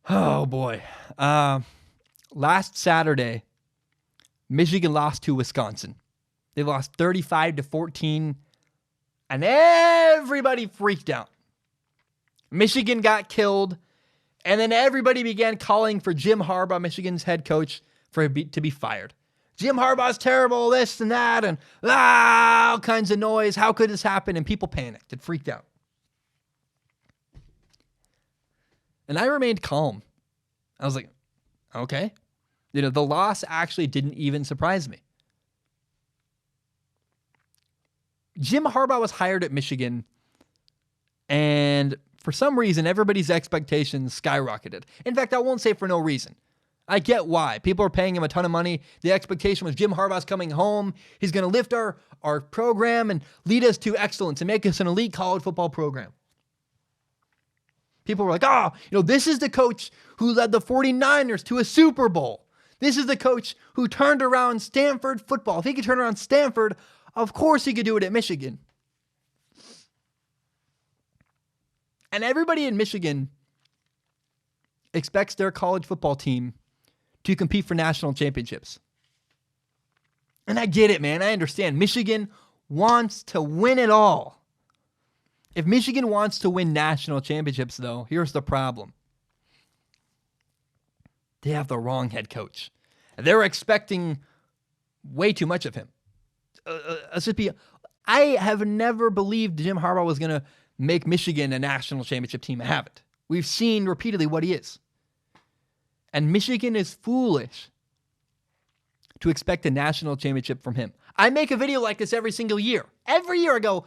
Oh, boy. Last Saturday, Michigan lost to Wisconsin. They lost 35-14, and everybody freaked out. Michigan got killed, and then everybody began calling for Jim Harbaugh, Michigan's head coach, to be fired. Jim Harbaugh's terrible, this and that, and all kinds of noise. How could this happen? And people panicked and freaked out. And I remained calm. I was like, okay. The loss actually didn't even surprise me. Jim Harbaugh was hired at Michigan, and for some reason, everybody's expectations skyrocketed. In fact, I won't say for no reason. I get why. People are paying him a ton of money. The expectation was Jim Harbaugh's coming home. He's going to lift our program and lead us to excellence and make us an elite college football program. People were like, this is the coach who led the 49ers to a Super Bowl. This is the coach who turned around Stanford football. If he could turn around Stanford, of course he could do it at Michigan. And everybody in Michigan expects their college football team to compete for national championships. And I get it, man. I understand. Michigan wants to win it all. If Michigan wants to win national championships, though, here's the problem. They have the wrong head coach. They're expecting way too much of him. I have never believed Jim Harbaugh was going to make Michigan a national championship team. I haven't. We've seen repeatedly what he is. And Michigan is foolish to expect a national championship from him. I make a video like this every single year. Every year I go,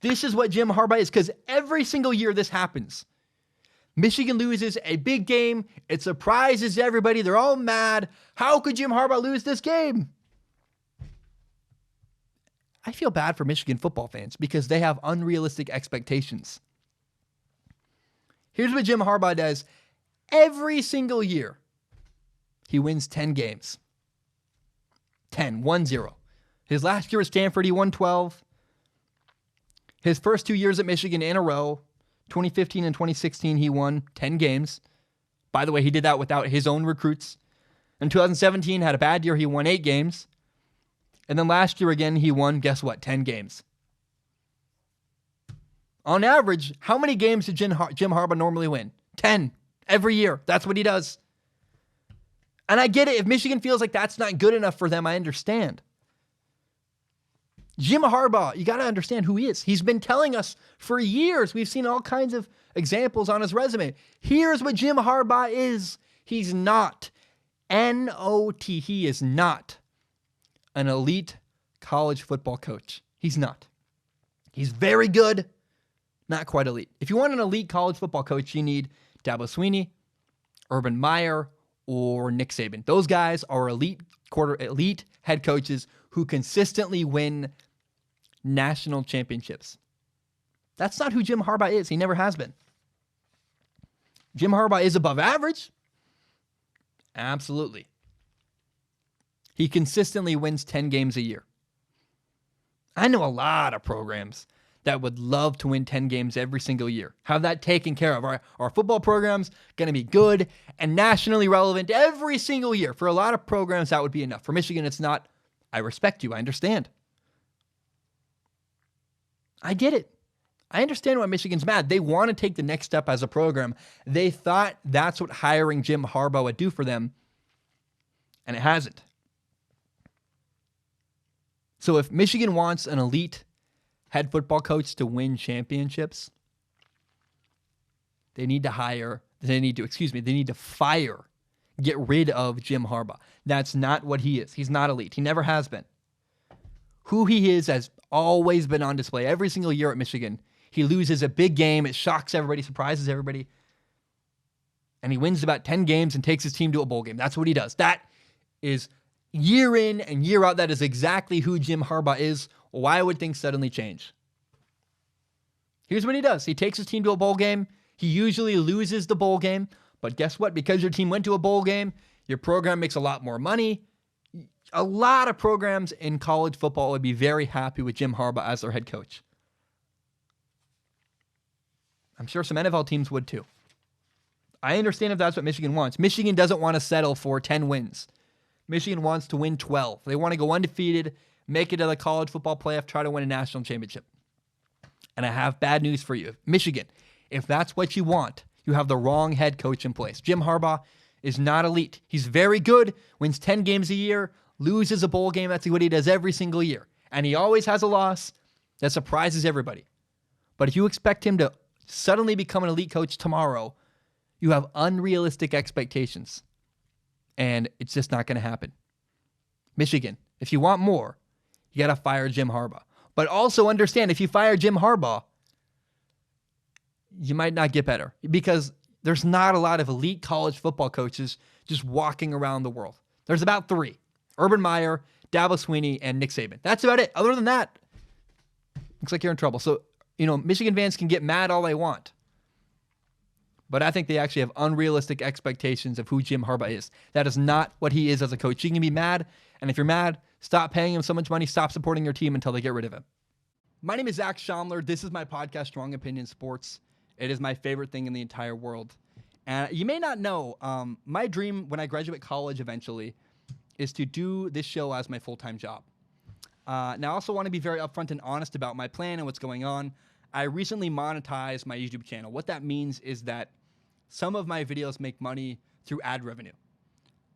this is what Jim Harbaugh is, because every single year this happens. Michigan loses a big game. It surprises everybody. They're all mad. How could Jim Harbaugh lose this game? I feel bad for Michigan football fans because they have unrealistic expectations. Here's what Jim Harbaugh does every single year. He wins 10 games. 1-0. His last year at Stanford, he won 12. His first 2 years at Michigan in a row, 2015 and 2016, he won 10 games. By the way, he did that without his own recruits. In 2017, had a bad year. He won 8 games. And then last year again, he won, guess what, 10 games. On average, how many games did Jim Harbaugh normally win? 10 every year. That's what he does. And I get it. If Michigan feels like that's not good enough for them, I understand. Jim Harbaugh, you got to understand who he is. He's been telling us for years. We've seen all kinds of examples on his resume. Here's what Jim Harbaugh is. He's not. N-O-T. He is not an elite college football coach. He's not. He's very good, not quite elite. If you want an elite college football coach, you need Dabo Swinney, Urban Meyer, or Nick Saban. Those guys are elite head coaches who consistently win national championships. That's not who Jim Harbaugh is. He never has been. Jim Harbaugh is above average. Absolutely. He consistently wins 10 games a year. I know a lot of programs that would love to win 10 games every single year. Have that taken care of. Our football program's going to be good and nationally relevant every single year. For a lot of programs, that would be enough. For Michigan, it's not. I respect you. I understand. I get it. I understand why Michigan's mad. They want to take the next step as a program. They thought that's what hiring Jim Harbaugh would do for them, and it hasn't. So if Michigan wants an elite head football coach to win championships, they need to fire, get rid of Jim Harbaugh. That's not what he is. He's not elite. He never has been. Who he is has always been on display every single year at Michigan. He loses a big game. It shocks everybody, surprises everybody. And he wins about 10 games and takes his team to a bowl game. That's what he does. That is year in and year out. That is exactly who Jim Harbaugh is. Why would things suddenly change? Here's what he does. He takes his team to a bowl game. He usually loses the bowl game. But guess what? Because your team went to a bowl game, your program makes a lot more money. A lot of programs in college football would be very happy with Jim Harbaugh as their head coach. I'm sure some NFL teams would too. I understand if that's what Michigan wants. Michigan doesn't want to settle for 10 wins. Michigan wants to win 12. They want to go undefeated, make it to the college football playoff, try to win a national championship. And I have bad news for you. Michigan, if that's what you want, you have the wrong head coach in place. Jim Harbaugh is not elite. He's very good, wins 10 games a year, loses a bowl game. That's what he does every single year. And he always has a loss that surprises everybody. But if you expect him to suddenly become an elite coach tomorrow, you have unrealistic expectations. And it's just not going to happen. Michigan, if you want more, you got to fire Jim Harbaugh. But also understand, if you fire Jim Harbaugh, you might not get better because there's not a lot of elite college football coaches just walking around the world. There's about 3. Urban Meyer, Dabo Swinney, and Nick Saban. That's about it. Other than that, looks like you're in trouble. So, Michigan fans can get mad all they want. But I think they actually have unrealistic expectations of who Jim Harbaugh is. That is not what he is as a coach. You can be mad, and if you're mad, stop paying him so much money, stop supporting your team until they get rid of him. My name is Zach Schaumler. This is my podcast, Strong Opinion Sports. It is my favorite thing in the entire world. And you may not know, my dream when I graduate college eventually is to do this show as my full-time job. Now, I also want to be very upfront and honest about my plan and what's going on. I recently monetized my YouTube channel. What that means is that some of my videos make money through ad revenue.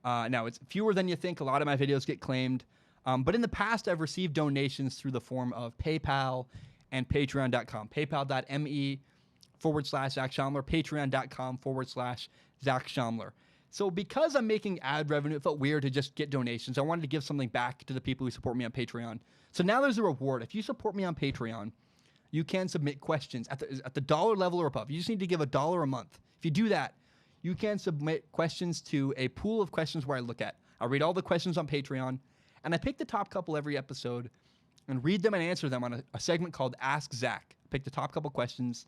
Now, it's fewer than you think. A lot of my videos get claimed. But in the past, I've received donations through the form of PayPal and Patreon.com. PayPal.me/Zach Schaumler, Patreon.com/Zach Schaumler. So because I'm making ad revenue, it felt weird to just get donations. I wanted to give something back to the people who support me on Patreon. So now there's a reward. If you support me on Patreon, you can submit questions at the dollar level or above. You just need to give $1 a month. If you do that, you can submit questions to a pool of questions where I look at. I'll read all the questions on Patreon, and I pick the top couple every episode and read them and answer them on a segment called Ask Zach. Pick the top couple questions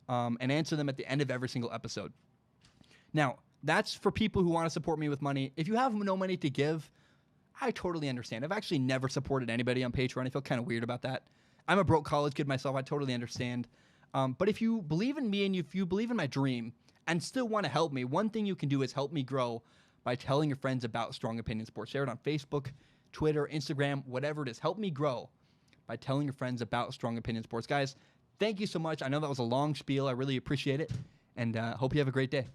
and answer them at the end of every single episode. Now, that's for people who want to support me with money. If you have no money to give, I totally understand. I've actually never supported anybody on Patreon. I feel kind of weird about that. I'm a broke college kid myself. I totally understand. But if you believe in me and if you believe in my dream and still want to help me, one thing you can do is help me grow by telling your friends about Strong Opinion Sports. Share it on Facebook, Twitter, Instagram, whatever it is. Help me grow by telling your friends about Strong Opinion Sports. Guys, thank you so much. I know that was a long spiel. I really appreciate it. And hope you have a great day.